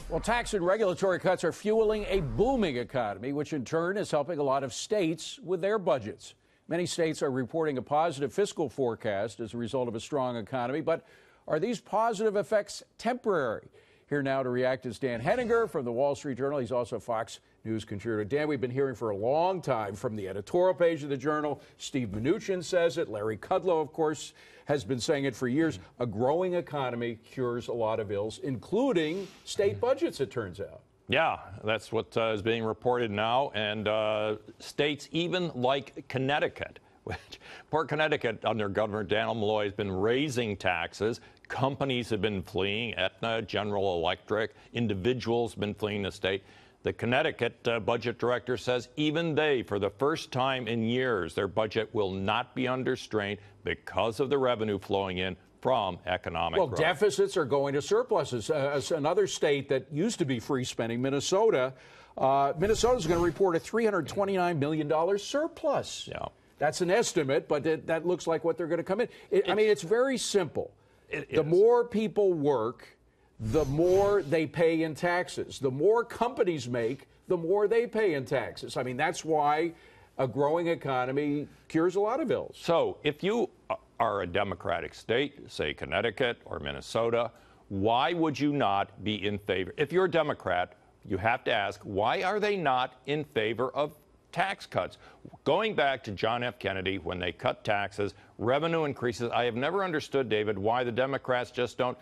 Well, tax and regulatory cuts are fueling a booming economy, which in turn is helping a lot of states with their budgets. Many states are reporting a positive fiscal forecast as a result of a strong economy, but are these positive effects temporary? Here now to react is Dan Henninger from the Wall Street Journal. He's also a Fox News contributor. Dan, we've been hearing for a long time from the editorial page of the Journal. Steve Mnuchin says it. Larry Kudlow, of course, has been saying it for years. A growing economy cures a lot of ills, including state budgets, it turns out. Yeah, that's what is being reported now. And states even like Connecticut, which poor Connecticut under Governor Dan Malloy has been raising taxes. Companies have been fleeing, Aetna, General Electric, individuals have been fleeing the state. The Connecticut budget director says even they, for the first time in years, their budget will not be under strain because of the revenue flowing in from economic growth. Well, deficits are going to surpluses. Another state that used to be free spending, Minnesota, Minnesota's going to report a $329 million surplus. Yeah. That's an estimate, but that looks like what they're going to come in. I mean, it's very simple. The more people work, the more they pay in taxes. The more companies make, the more they pay in taxes. I mean, that's why a growing economy cures a lot of ills. So if you are a Democratic state, say Connecticut or Minnesota, why would you not be in favor? If you're a Democrat, you have to ask, why are they not in favor of tax cuts? Going back to John F. Kennedy, when they cut taxes, revenue increases. I have never understood, David, why the Democrats just don't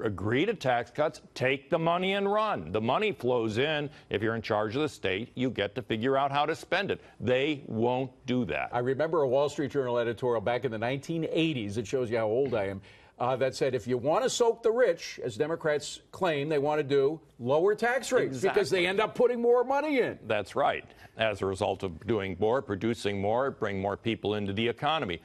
agree to tax cuts, take the money and run. The money flows in. If you're in charge of the state, you get to figure out how to spend it. They won't do that. I remember a Wall Street Journal editorial back in the 1980s, it shows you how old I am, that said if you want to soak the rich, as Democrats claim they want to do, lower tax rates because they end up putting more money in. That's right. As a result of doing more, producing more, bring more people into the economy.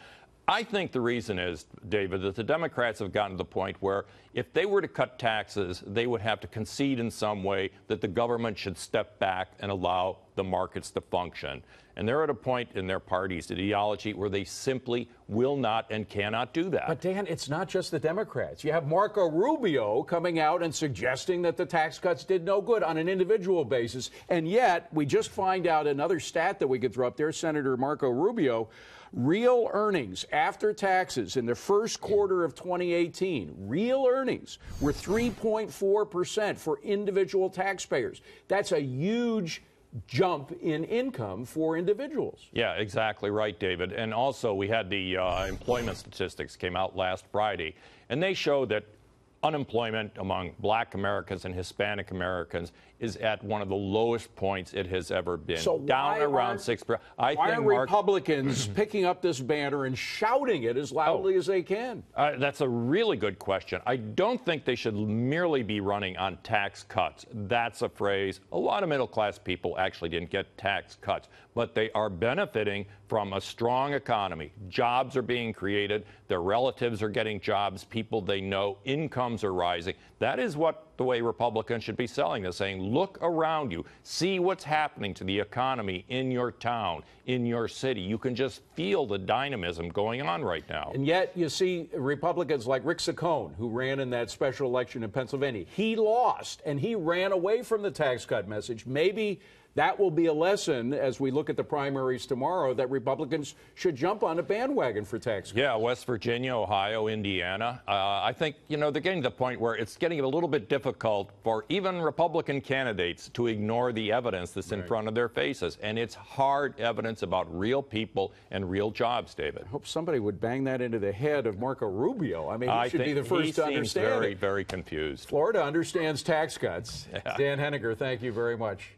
I think the reason is, David, that the Democrats have gotten to the point where if they were to cut taxes, they would have to concede in some way that the government should step back and allow the markets to function. And they're at a point in their party's ideology where they simply will not and cannot do that. But, Dan, it's not just the Democrats. You have Marco Rubio coming out and suggesting that the tax cuts did no good on an individual basis. And yet, we just find out another stat that we could throw up there, Senator Marco Rubio, real earnings after taxes in the first quarter of 2018, real earnings were 3.4% for individual taxpayers. That's a huge jump in income for individuals. Yeah, exactly right, David. And also, we had the employment statistics came out last Friday, and they show that unemployment among Black Americans and Hispanic Americans is at one of the lowest points it has ever been. So down around 6%. Why are Republicans picking up this banner and shouting it as loudly as they can? That's a really good question. I don't think they should merely be running on tax cuts. That's a phrase. A lot of middle-class people actually didn't get tax cuts, but they are benefiting from a strong economy. Jobs are being created. Their relatives are getting jobs. People they know, incomes are rising. That is what the way Republicans should be selling this, saying, look around you, see what's happening to the economy in your town, in your city. You can just feel the dynamism going on right now. And yet you see Republicans like Rick Saccone, who ran in that special election in Pennsylvania. He lost, and he ran away from the tax cut message. Maybe that will be a lesson as we look at the primaries tomorrow that Republicans should jump on a bandwagon for tax cuts. Yeah, West Virginia, Ohio, Indiana. I think, you know, they're getting to the point where it's getting a little bit difficult for even Republican candidates to ignore the evidence that's in front of their faces. And it's hard evidence about real people and real jobs, David. I hope somebody would bang that into the head of Marco Rubio. I mean, he should be the first to understand it. Very confused. Florida understands tax cuts. Yeah. Dan Henninger, thank you very much.